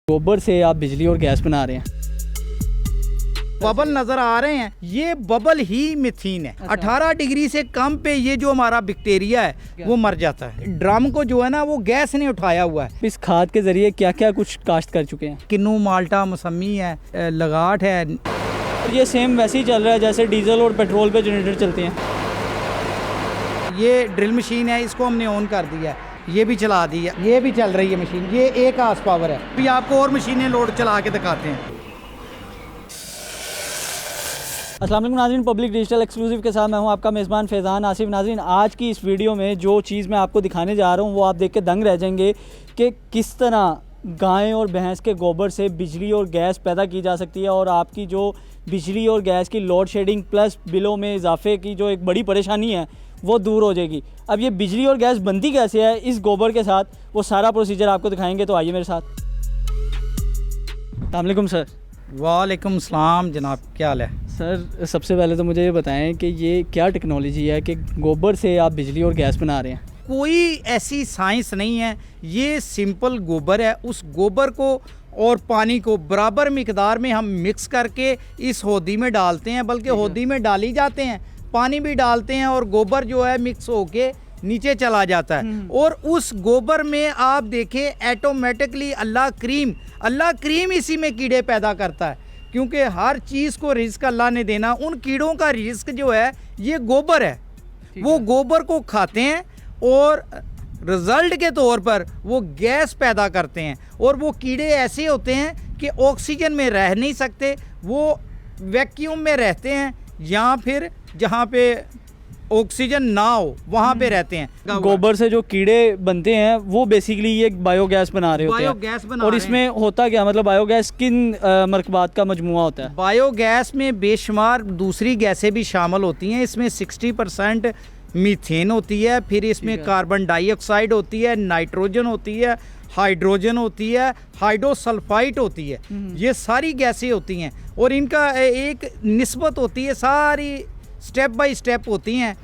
गोबर से आप बिजली और गैस बना रहे हैं। बबल नजर आ रहे हैं, ये बबल ही मिथीन है। 18 डिग्री से कम पे ये जो हमारा बैक्टीरिया है वो मर जाता है। ड्रम को जो है ना वो गैस ने उठाया हुआ है। इस खाद के जरिए क्या क्या कुछ काश्त कर चुके हैं? किन्नू, माल्टा, मौसमी है, लगाट है। और ये सेम वैसे ही चल रहा है जैसे डीजल और पेट्रोल पे जनरेटर चलते हैं। ये ड्रिल मशीन है, इसको हमने ऑन कर दिया है, ये भी चला दी है, ये भी चल रही है मशीन। ये 1 हार्स पावर है। अभी आपको और मशीनें लोड चला के दिखाते हैं। अस्सलाम वालेकुम नाज़रीन, पब्लिक डिजिटल एक्सक्लूसिव के साथ मैं हूं आपका मेज़बान फैज़ान आसिफ। नाज़रीन, आज की इस वीडियो में जो चीज़ मैं आपको दिखाने जा रहा हूं वो आप देख के दंग रह जाएंगे कि किस तरह गाय और भैंस के गोबर से बिजली और गैस पैदा की जा सकती है और आपकी जो बिजली और गैस की लोड शेडिंग प्लस बिलों में इजाफे की जो एक बड़ी परेशानी है वो दूर हो जाएगी। अब ये बिजली और गैस बनती कैसे है इस गोबर के साथ, वो सारा प्रोसीजर आपको दिखाएंगे, तो आइए मेरे साथ। अस्सलाम वालेकुम सर। वालेकुम सलाम जनाब, क्या हाल है? सर, सबसे पहले तो मुझे ये बताएं कि ये क्या टेक्नोलॉजी है कि गोबर से आप बिजली और गैस बना रहे हैं? कोई ऐसी साइंस नहीं है, ये सिंपल गोबर है। उस गोबर को और पानी को बराबर मिकदार में हम मिक्स करके इस होदी में डालते हैं, बल्कि होदी में डाली जाते हैं, पानी भी डालते हैं और गोबर जो है मिक्स होके नीचे चला जाता है। और उस गोबर में आप देखें ऑटोमेटिकली अल्लाह करीम इसी में कीड़े पैदा करता है, क्योंकि हर चीज़ को रिस्क अल्लाह ने देना। उन कीड़ों का रिस्क जो है ये गोबर है। वो गोबर को खाते हैं और रिजल्ट के तौर पर वो गैस पैदा करते हैं। और वो कीड़े ऐसे होते हैं कि ऑक्सीजन में रह नहीं सकते, वो वैक्यूम में रहते हैं या फिर जहाँ पे ऑक्सीजन ना हो वहाँ पे रहते हैं। गोबर से जो कीड़े बनते हैं वो बेसिकली ये बायोगैस बना रहे होते हैं। बायोगैस बना और रहे हैं। इसमें होता क्या, मतलब बायोगैस किन मरकबात का मजमुआ होता है? बायोगैस में बेशुमार दूसरी गैसें भी शामिल होती हैं। इसमें 60% मीथेन होती है, फिर इसमें कार्बन डाइऑक्साइड होती है, नाइट्रोजन होती है, हाइड्रोजन होती है, हाइड्रोसल्फाइड होती है। ये सारी गैसें होती हैं और इनका एक निस्बत होती है, सारी स्टेप बाय स्टेप होती हैं।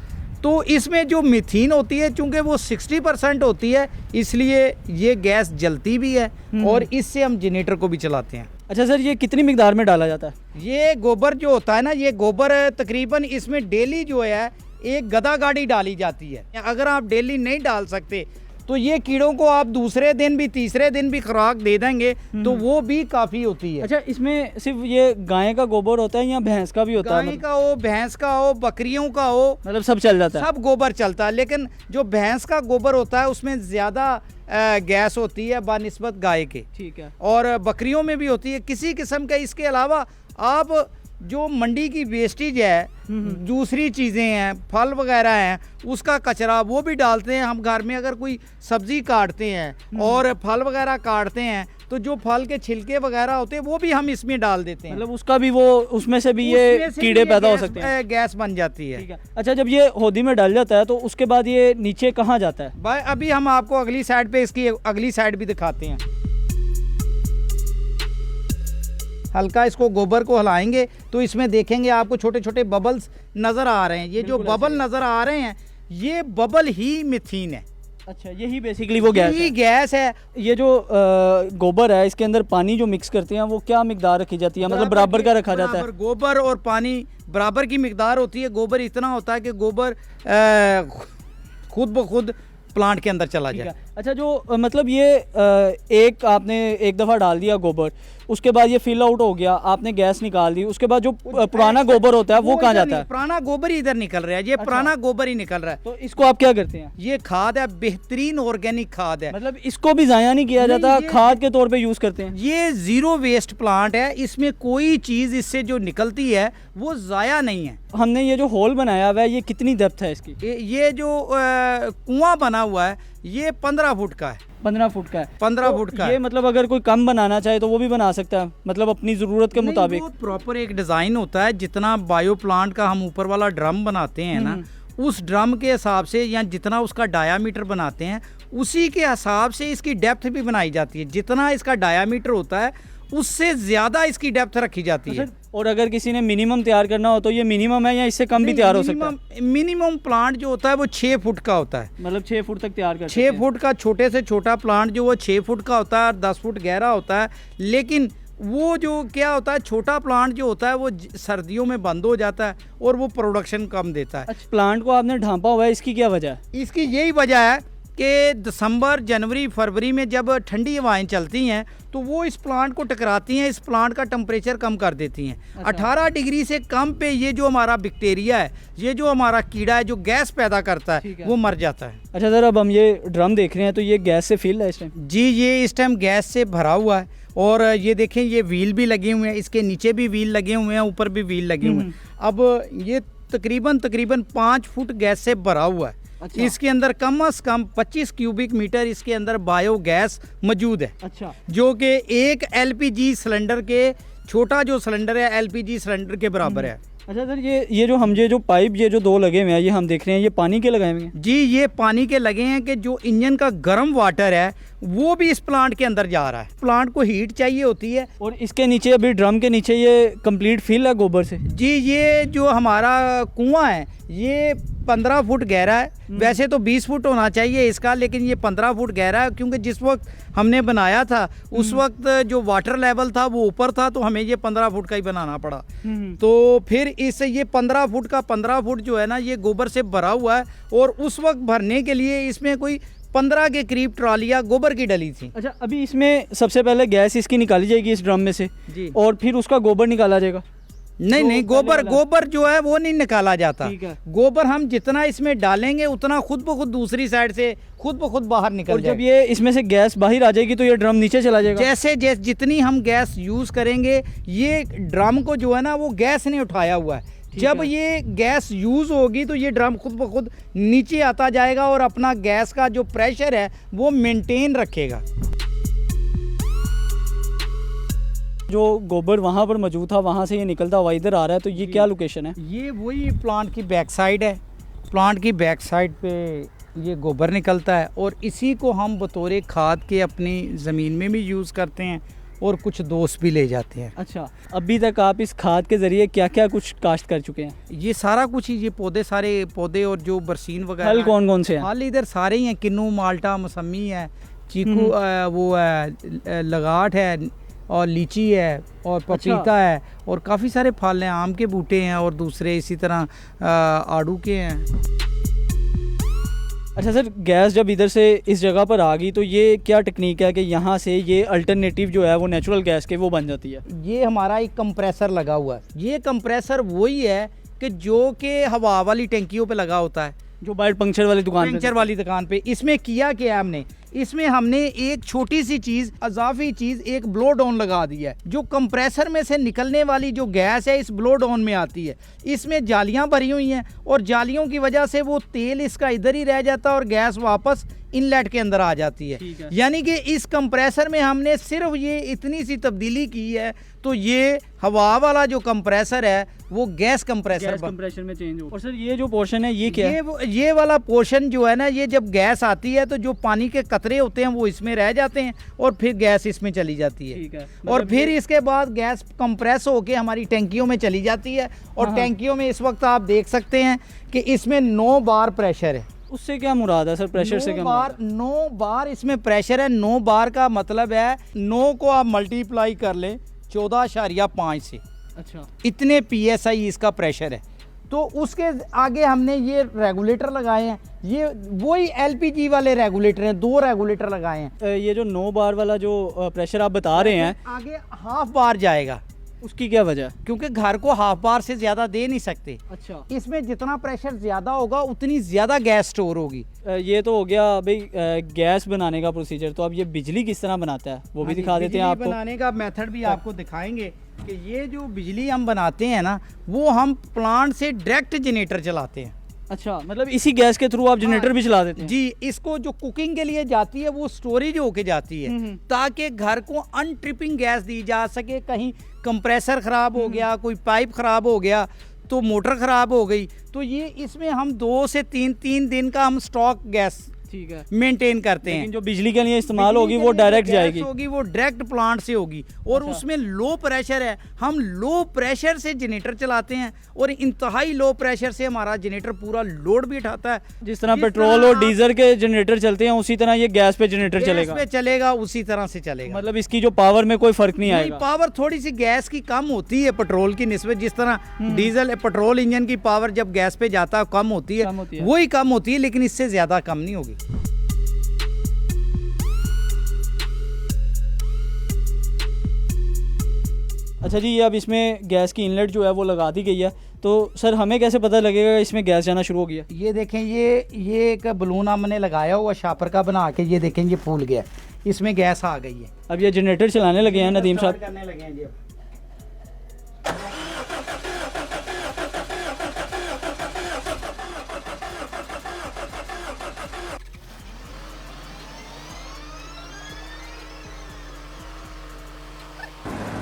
तो इसमें जो मीथेन होती है चूँकि वो 60% होती है, इसलिए ये गैस जलती भी है और इससे हम जनरेटर को भी चलाते हैं। अच्छा सर, ये कितनी मिकदार में डाला जाता है? ये गोबर जो होता है ना, ये गोबर तकरीबन इसमें डेली जो है एक गदा गाड़ी डाली जाती है। अगर आप डेली नहीं डाल सकते तो ये कीड़ों को आप दूसरे दिन भी तीसरे दिन भी खुराक दे देंगे तो वो भी काफ़ी होती है। अच्छा, इसमें सिर्फ ये गाय का गोबर होता है या भैंस का भी होता है? गाय का हो, भैंस का हो, बकरियों का हो, मतलब सब चल जाता है? सब गोबर चलता है। लेकिन जो भैंस का गोबर होता है उसमें ज़्यादा गैस होती है बानिस्बत गाय के। ठीक है। और बकरियों में भी होती है किसी किस्म का। इसके अलावा आप जो मंडी की वेस्टेज है, दूसरी चीज़ें हैं, फल वगैरह हैं, उसका कचरा वो भी डालते हैं हम घर में। अगर कोई सब्ज़ी काटते हैं और फल वगैरह काटते हैं तो जो फल के छिलके वगैरह होते हैं वो भी हम इसमें डाल देते हैं। मतलब उसका भी वो, उसमें से भी ये कीड़े पैदा हो सकते हैं, गैस बन जाती है। ठीक है। अच्छा, जब ये होदी में डाल जाता है तो उसके बाद ये नीचे कहाँ जाता है? भाई अभी हम आपको अगली साइड पे इसकी अगली साइड भी दिखाते हैं। हल्का इसको गोबर को हिलाएंगे तो इसमें देखेंगे आपको छोटे छोटे बबल्स नज़र आ रहे हैं। ये जो बबल नज़र आ रहे हैं ये बबल ही मिथेन है। अच्छा, यही बेसिकली वो गैस है। गैस है। ये जो गोबर है इसके अंदर पानी जो मिक्स करते हैं वो क्या मिकदार रखी जाती है, मतलब बराबर का रखा जाता है? गोबर और पानी बराबर की मिकदार होती है। गोबर इतना होता है कि गोबर खुद ब खुद प्लांट के अंदर चला जाए। अच्छा, जो मतलब ये एक आपने एक दफ़ा डाल दिया गोबर, उसके बाद ये फिल आउट हो गया, आपने गैस निकाल दी, उसके बाद जो पुराना गोबर होता है वो कहाँ जाता है? पुराना गोबर ही इधर निकल रहा है। ये पुराना गोबर ही निकल रहा है। तो इसको आप क्या करते हैं? ये खाद है, बेहतरीन ऑर्गेनिक खाद है। मतलब इसको भी ज़ाया नहीं किया जाता, खाद के तौर पे यूज़ करते हैं। ये ज़ीरो वेस्ट प्लांट है। इसमें कोई चीज़ इससे जो निकलती है वो ज़ाया नहीं है। हमने ये जो होल बनाया हुआ है ये कितनी डेप्थ है इसकी? ये जो कुआं बना हुआ है ये 15 फुट का है। 15 फुट का है? 15 फुट का ये मतलब अगर कोई कम बनाना चाहे तो वो भी बना सकता है, मतलब अपनी ज़रूरत के मुताबिक? प्रॉपर एक डिज़ाइन होता है। जितना बायो प्लांट का हम ऊपर वाला ड्रम बनाते हैं ना, उस ड्रम के हिसाब से या जितना उसका डायामीटर बनाते हैं उसी के हिसाब से इसकी डेप्थ भी बनाई जाती है। जितना इसका डायामीटर होता है उससे ज़्यादा इसकी डेप्थ रखी जाती है। और अगर किसी ने मिनिमम तैयार करना हो तो ये मिनिमम है या इससे कम भी तैयार हो सकता है? मिनिमम प्लांट जो होता है वो 6 फुट का होता है। मतलब 6 फुट तक तैयार कर 6 फुट का छोटे से छोटा प्लांट जो वो 6 फुट का होता है और 10 फुट गहरा होता है। लेकिन वो जो क्या होता है, छोटा प्लांट जो होता है वो सर्दियों में बंद हो जाता है और वो प्रोडक्शन कम देता है। अच्छा, प्लांट को आपने ढांपा हुआ है, इसकी क्या वजह है? इसकी यही वजह है कि दिसंबर, जनवरी, फरवरी में जब ठंडी हवाएं चलती हैं तो वो इस प्लांट को टकराती हैं, इस प्लांट का टेम्परेचर कम कर देती हैं। अच्छा। 18 डिग्री से कम पे ये जो हमारा बैक्टीरिया है, ये जो हमारा कीड़ा है जो गैस पैदा करता है, वो मर जाता है। अच्छा सर, अब हम ये ड्रम देख रहे हैं तो ये गैस से फिल है इस टाइम? जी, ये इस टाइम गैस से भरा हुआ है और ये देखें ये व्हील भी लगे हुए हैं, इसके नीचे भी व्हील लगे हुए हैं, ऊपर भी व्हील लगे हुए हैं। अब ये तकरीबन 5 फुट गैस से भरा हुआ है। अच्छा। इसके अंदर कम से कम 25 क्यूबिक मीटर इसके अंदर बायो गैस मौजूद है। अच्छा। जो कि एक एलपीजी सिलेंडर के, छोटा जो सिलेंडर है एलपीजी सिलेंडर के बराबर है। अच्छा सर, ये जो पाइप ये जो 2 लगे हुए हैं, ये हम देख रहे हैं, ये पानी के लगाए हुए हैं? जी, ये पानी के लगे हैं कि जो इंजन का गर्म वाटर है वो भी इस प्लांट के अंदर जा रहा है। प्लांट को हीट चाहिए होती है। और इसके नीचे, अभी ड्रम के नीचे ये कंप्लीट फिल है गोबर से? जी, ये जो हमारा कुआं है ये 15 फुट गहरा है। वैसे तो 20 फुट होना चाहिए इसका, लेकिन ये 15 फुट गहरा है क्योंकि जिस वक्त हमने बनाया था उस वक्त जो वाटर लेवल था वो ऊपर था, तो हमें ये 15 फुट का ही बनाना पड़ा। तो फिर ये 15 फुट का 15 फुट जो है ना, ये गोबर से भरा हुआ है और उस वक्त भरने के लिए इसमें कोई 15 के करीब ट्रालियाँ गोबर की डली थी। अच्छा, अभी इसमें सबसे पहले गैस इसकी निकाली जाएगी इस ड्रम में से जी, और फिर उसका गोबर निकाला जाएगा? नहीं, गोबर जो है वो नहीं निकाला जाता। गोबर हम जितना इसमें डालेंगे उतना खुद ब खुद दूसरी साइड से खुद ब खुद बाहर निकल जाएगा। जब ये इसमें से गैस बाहर आ जाएगी तो ये ड्रम नीचे चला जाएगा? जैसे जितनी हम गैस यूज़ करेंगे, ये ड्रम को जो है ना वो गैस ने उठाया हुआ है। जब ये गैस यूज़ होगी तो ये ड्रम खुद ब खुद नीचे आता जाएगा और अपना गैस का जो प्रेशर है वो मेंटेन रखेगा। जो गोबर वहाँ पर मौजूद था, वहाँ से ये निकलता हुआ इधर आ रहा है, तो ये क्या लोकेशन है? ये वही प्लांट की बैक साइड है। प्लांट की बैक साइड पे ये गोबर निकलता है और इसी को हम बतौर खाद के अपनी ज़मीन में भी यूज़ करते हैं और कुछ दोस्त भी ले जाते हैं। अच्छा, अभी तक आप इस खाद के ज़रिए क्या क्या कुछ काश्त कर चुके हैं? ये सारा कुछ ही, ये सारे पौधे और जो बरसीन वगैरह। फल कौन कौन से हैं? फल इधर सारे ही हैं, किन्नू, माल्टा, मौसमी है, चीकू, वो है, लगाट है और लीची है और पपीता है और काफ़ी सारे फल हैं। आम के बूटे हैं और दूसरे इसी तरह आड़ू के हैं। अच्छा सर, गैस जब इधर से इस जगह पर आ गई तो ये क्या टेक्निक है कि यहाँ से ये अल्टरनेटिव जो है वो नेचुरल गैस के वो बन जाती है? ये हमारा एक कंप्रेसर लगा हुआ है। ये कंप्रेसर वही है कि जो कि हवा वाली टंकियों पे लगा होता है, जो बाहर पंक्चर वाली दुकान पे। इसमें किया क्या हमने, इसमें हमने एक छोटी सी चीज़, अजाफी चीज़, एक ब्लो डाउन लगा दी है। जो कंप्रेसर में से निकलने वाली जो गैस है इस ब्लो डाउन में आती है। इसमें जालियां भरी हुई हैं और जालियों की वजह से वो तेल इसका इधर ही रह जाता है और गैस वापस इनलेट के अंदर आ जाती है। यानी कि इस कंप्रेसर में हमने सिर्फ ये इतनी सी तब्दीली की है, तो ये हवा वाला जो कंप्रेसर है वो गैस कंप्रेसर में चेंज हो। और सर ये जो पोर्शन है ये क्या है? ये वाला पोर्शन जो है ना, ये जब गैस आती है तो जो पानी के कतरे होते हैं वो इसमें रह जाते हैं और फिर गैस इसमें चली जाती है। मतलब और फिर इसके बाद गैस कंप्रेस होके हमारी टैंकियों में चली जाती है और टैंकियों में इस वक्त आप देख सकते हैं कि इसमें 9 बार प्रेशर है। उससे क्या मुराद है सर, प्रेशर से क्या मुराद? 9 बार इसमें प्रेशर है। 9 बार का मतलब है 9 को आप मल्टीप्लाई कर लें 14.5 से। अच्छा, इतने PSI इसका प्रेशर है। तो उसके आगे हमने ये रेगुलेटर लगाए हैं। ये वही LPG वाले रेगुलेटर हैं, 2 रेगुलेटर लगाए हैं। ये जो 9 बार वाला जो प्रेशर आप बता रहे हैं, आगे हाफ बार जाएगा। उसकी क्या वजह? क्योंकि घर को हाफ बार से ज़्यादा दे नहीं सकते। अच्छा, इसमें जितना प्रेशर ज़्यादा होगा उतनी ज़्यादा गैस स्टोर होगी। ये तो हो गया भाई गैस बनाने का प्रोसीजर। तो अब ये बिजली किस तरह बनाता है वो भी दिखा देते हैं आपको। बनाने का मेथड भी आपको दिखाएंगे कि ये जो बिजली हम बनाते हैं ना, वो हम प्लांट से डायरेक्ट जनरेटर चलाते हैं। अच्छा, मतलब इसी गैस के थ्रू आप जनरेटर भी चला देते हैं? जी, इसको जो कुकिंग के लिए जाती है वो स्टोरेज होके जाती है ताकि घर को अनट्रिपिंग गैस दी जा सके। कहीं कंप्रेसर ख़राब हो गया, कोई पाइप ख़राब हो गया, तो मोटर ख़राब हो गई, तो ये इसमें हम 2 से 3 दिन का हम स्टॉक गैस ठीक है, मेंटेन करते हैं। लेकिन जो बिजली के लिए इस्तेमाल होगी वो डायरेक्ट जाएगी, होगी वो डायरेक्ट प्लांट से होगी और उसमें लो प्रेशर है। हम लो प्रेशर से जनरेटर चलाते हैं और इंतहाई लो प्रेशर से हमारा जनरेटर पूरा लोड भी उठाता है। जिस तरह पेट्रोल और डीजल के जनरेटर चलते हैं उसी तरह ये गैस पे जनरेटर चलेगा। गैस पे चलेगा, उसी तरह से चलेगा। मतलब इसकी जो पावर में कोई फर्क नहीं आएगा। पावर थोड़ी सी गैस की कम होती है पेट्रोल की निस्बत, जिस तरह डीजल पेट्रोल इंजन की पावर जब गैस पे जाता है कम होती है, वही कम होती है, लेकिन इससे ज्यादा कम नहीं होगी। अच्छा जी, ये अब इसमें गैस की इनलेट जो है वो लगा दी गई है, तो सर हमें कैसे पता लगेगा इसमें गैस जाना शुरू हो गया? ये देखें, ये एक बलून हमने लगाया हुआ शापर का बना के, ये देखें ये फूल गया, इसमें गैस आ गई है। अब ये जनरेटर चलाने लगे हैं नदीम साहब। करने लगे हैं जी।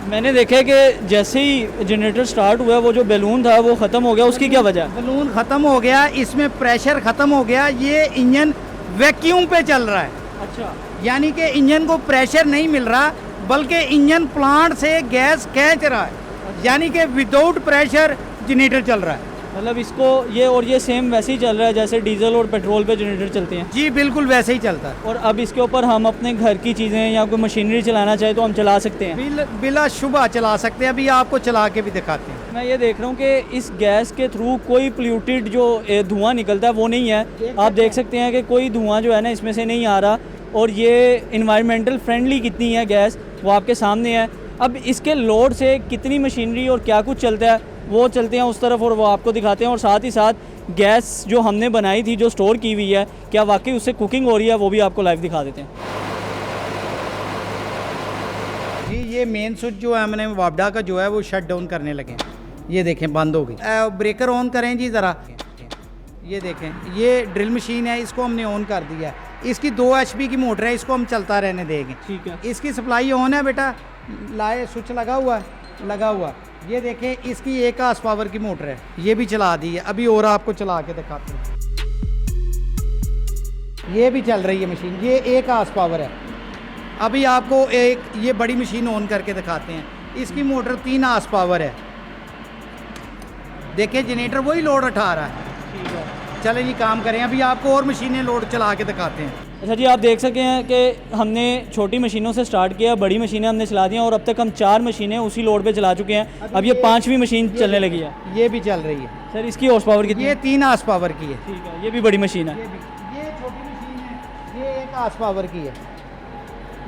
मैंने देखा है कि जैसे ही जनरेटर स्टार्ट हुआ वो जो बैलून था वो ख़त्म हो गया, उसकी क्या वजह है? बलून ख़त्म हो गया, इसमें प्रेशर ख़त्म हो गया, ये इंजन वैक्यूम पे चल रहा है। अच्छा, यानी कि इंजन को प्रेशर नहीं मिल रहा, बल्कि इंजन प्लांट से गैस खींच रहा है, यानी कि विदाउट प्रेशर जनरेटर चल रहा है। मतलब इसको ये सेम वैसे ही चल रहा है जैसे डीजल और पेट्रोल पे जनरेटर चलते हैं? जी बिल्कुल वैसे ही चलता है। और अब इसके ऊपर हम अपने घर की चीज़ें या कोई मशीनरी चलाना चाहे तो हम चला सकते हैं? बिला शुबा चला सकते हैं। अभी आपको चला के भी दिखाते हैं। मैं ये देख रहा हूँ कि इस गैस के थ्रू कोई पोल्यूटेड जो धुआं निकलता है वो नहीं है। आप देख सकते हैं कि कोई धुआं जो है ना इसमें से नहीं आ रहा, और ये इन्वायरमेंटल फ्रेंडली कितनी है गैस वो आपके सामने है। अब इसके लोड से कितनी मशीनरी और क्या कुछ चलता है वो चलते हैं उस तरफ और वो आपको दिखाते हैं, और साथ ही साथ गैस जो हमने बनाई थी जो स्टोर की हुई है क्या वाकई उससे कुकिंग हो रही है वो भी आपको लाइव दिखा देते हैं। जी ये मेन स्विच जो है हमने वापडा का जो है वो शट डाउन करने लगे, ये देखें बंद हो गई। ब्रेकर ऑन करें जी ज़रा, ये देखें ये ड्रिल मशीन है, इसको हमने ऑन कर दिया है। इसकी 2 HP की मोटर है, इसको हम चलता रहने देंगे। ठीक है, इसकी सप्लाई ऑन है बेटा, लाए स्विच लगा हुआ है, लगा हुआ। ये देखें इसकी 1 हार्स पावर की मोटर है, ये भी चला दी है। अभी और आपको चला के दिखाते हैं, ये भी चल रही है मशीन, ये 1 हार्स पावर है। अभी आपको एक ये बड़ी मशीन ऑन करके दिखाते हैं, इसकी मोटर 3 हार्स पावर है। देखें जनरेटर वही लोड उठा रहा है। ठीक है, चलें जी काम करें। अभी आपको और मशीनें लोड चला के दिखाते हैं। अच्छा जी, आप देख सके हैं कि हमने छोटी मशीनों से स्टार्ट किया, बड़ी मशीनें हमने चला दी हैं और अब तक हम 4 मशीनें उसी लोड पे चला चुके हैं। अब ये 5वीं मशीन चलने लगी है। ये भी चल रही है सर, इसकी हॉर्स पावर कितनी? ये 3 हार्स पावर की है। ठीक है, ये भी बड़ी मशीन है। ये छोटी मशीन है, ये 1 हार्स पावर की है,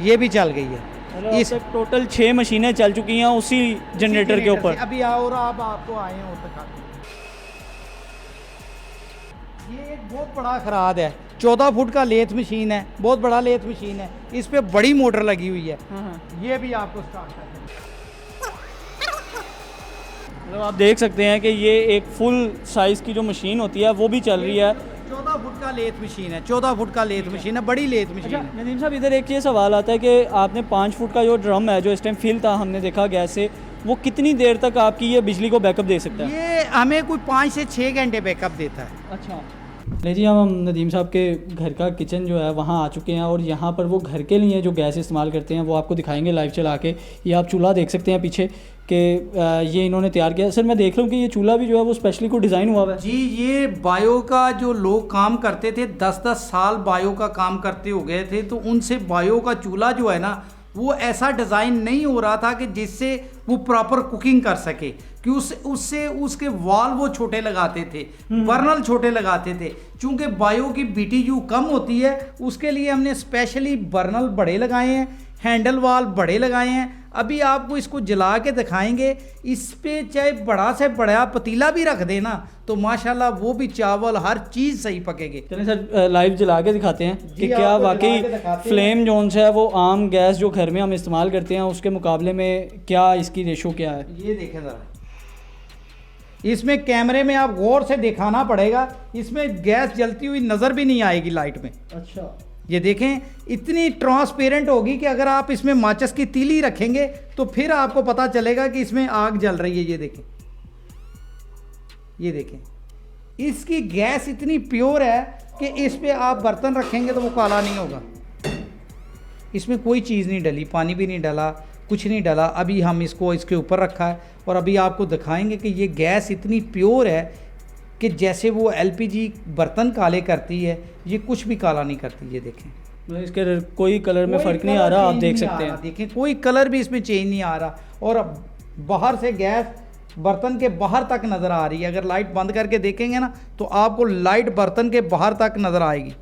ये भी चल गई है। इस टोटल 6 मशीनें चल चुकी हैं उसी जनरेटर के ऊपर। अभी और आप आपको आए हैं और दिखाते हैं। ये एक बहुत बड़ा खराद है, 14 फुट का लेथ मशीन है, बहुत बड़ा लेथ मशीन है। इस पे बड़ी मोटर लगी हुई है। ये भी आपको स्टार्ट करते हैं। मतलब आप देख सकते हैं कि ये एक फुल साइज़ की जो मशीन होती है वो भी चल रही है। 14 फुट का लेथ मशीन है, 14 फुट का लेथ मशीन है, बड़ी लेथ मशीन है। नदीम साहब, इधर एक ये सवाल आता है कि आपने 5 फुट का जो ड्रम है जो इस टाइम फिल था हमने देखा गैस से, वो कितनी देर तक आपकी ये बिजली को बैकअप दे सकता है? ये हमें कोई 5 से 6 घंटे बैकअप देता है। अच्छा, ले जी, हम नदीम साहब के घर का किचन जो है वहाँ आ चुके हैं और यहाँ पर वो घर के लिए जो गैस इस्तेमाल करते हैं वो आपको दिखाएंगे लाइव चला के। ये आप चूल्हा देख सकते हैं पीछे कि ये इन्होंने तैयार किया। सर मैं देख रहा हूँ कि ये चूल्हा भी जो है वो स्पेशली को डिज़ाइन हुआ है। जी ये बायो का जो लोग काम करते थे, 10-10 साल बायो का काम करते हो गए थे, तो उनसे बायो का चूल्हा जो है ना वो ऐसा डिज़ाइन नहीं हो रहा था कि जिससे वो प्रॉपर कुकिंग कर सके, कि उससे उसके वाल वो छोटे लगाते थे, बर्नल छोटे लगाते थे। चूंकि बायो की BTU कम होती है उसके लिए हमने स्पेशली बर्नल बड़े लगाए हैं, हैंडल वाल बड़े लगाए हैं। अभी आपको इसको जला के दिखाएंगे। इस पे चाहे बड़ा से बड़ा पतीला भी रख देना तो माशाल्लाह वो भी चावल हर चीज़ सही पकेगी। चलिए सर लाइव जला के दिखाते हैं कि क्या वाकई फ्लेम जोन से है वो आम गैस जो घर में हम इस्तेमाल करते हैं उसके मुकाबले में क्या इसकी रेशो क्या है। ये देखें ज़रा, इसमें कैमरे में आप गौर से दिखाना पड़ेगा, इसमें गैस जलती हुई नज़र भी नहीं आएगी लाइट में। अच्छा, ये देखें इतनी ट्रांसपेरेंट होगी कि अगर आप इसमें माचिस की तीली रखेंगे तो फिर आपको पता चलेगा कि इसमें आग जल रही है। ये देखें, ये देखें, इसकी गैस इतनी प्योर है कि इस पे आप बर्तन रखेंगे तो वो काला नहीं होगा। इसमें कोई चीज़ नहीं डली, पानी भी नहीं डला, कुछ नहीं डला। अभी हम इसको इसके ऊपर रखा है और अभी आपको दिखाएंगे कि ये गैस इतनी प्योर है कि जैसे वो एलपीजी बर्तन काले करती है, ये कुछ भी काला नहीं करती। ये देखें, मतलब इसके कोई कलर में फ़र्क नहीं आ रहा, आप देख सकते हैं। देखें, कोई कलर भी इसमें चेंज नहीं आ रहा। और अब बाहर से गैस बर्तन के बाहर तक नज़र आ रही है। अगर लाइट बंद करके देखेंगे ना तो आपको लाइट बर्तन के बाहर तक नज़र आएगी।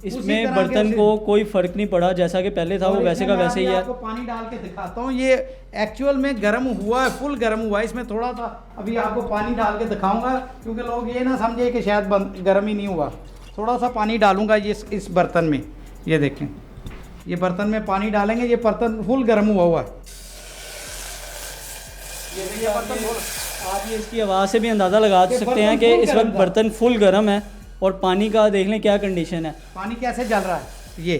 इसमें बर्तन को कोई फ़र्क नहीं पड़ा, जैसा कि पहले था वो वैसे का वैसे ही है। आपको पानी डाल के दिखाता हूँ, ये एक्चुअल में गर्म हुआ है, फुल गर्म हुआ है। इसमें थोड़ा सा अभी आपको पानी डाल के दिखाऊंगा, क्योंकि लोग ये ना समझे कि शायद गर्म ही नहीं हुआ। थोड़ा सा पानी डालूंगा ये इस बर्तन में। ये देखें, ये बर्तन में पानी डालेंगे, ये बर्तन फुल गर्म हुआ है। ये बर्तन आप ये इसकी आवाज़ से भी अंदाज़ा लगा सकते हैं कि इस वक्त बर्तन फुल गर्म है। और पानी का देख लें क्या कंडीशन है, पानी कैसे जल रहा है। ये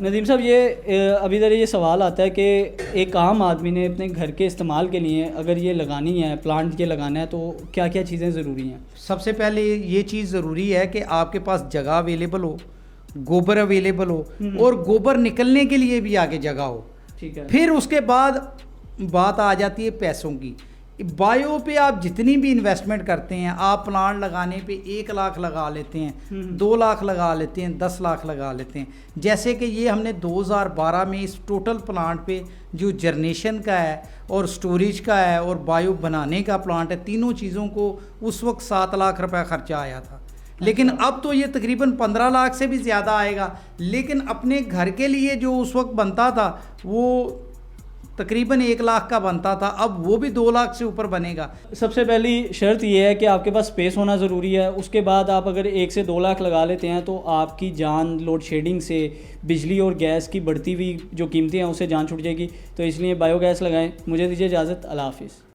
नदीम साहब, ये अभी तक ये सवाल आता है कि एक आम आदमी ने अपने घर के इस्तेमाल के लिए अगर ये लगानी है, प्लांट ये लगाना है, तो क्या क्या चीज़ें ज़रूरी हैं? सबसे पहले ये चीज़ ज़रूरी है कि आपके पास जगह अवेलेबल हो, गोबर अवेलेबल हो और गोबर निकलने के लिए भी आगे जगह हो। ठीक है। फिर उसके बाद बात आ जाती है पैसों की। बायो पे आप जितनी भी इन्वेस्टमेंट करते हैं, आप प्लांट लगाने पे 1 लाख लगा लेते हैं, 2 लाख लगा लेते हैं, 10 लाख लगा लेते हैं। जैसे कि ये हमने 2012 में इस टोटल प्लांट पे जो जनरेशन का है और स्टोरेज का है और बायो बनाने का प्लांट है, तीनों चीज़ों को उस वक्त 7 लाख रुपया खर्चा आया था। लेकिन अब तो ये तकरीबन 15 लाख से भी ज़्यादा आएगा। लेकिन अपने घर के लिए जो उस वक्त बनता था वो तकरीबन 1 लाख का बनता था, अब वो भी 2 लाख से ऊपर बनेगा। सबसे पहली शर्त ये है कि आपके पास स्पेस होना ज़रूरी है। उसके बाद आप अगर 1 से 2 लाख लगा लेते हैं तो आपकी जान लोड शेडिंग से, बिजली और गैस की बढ़ती हुई जो कीमतें हैं उससे जान छूट जाएगी। तो इसलिए बायोगैस लगाएं। मुझे दीजिए इजाज़त, अल्लाह हाफिज़।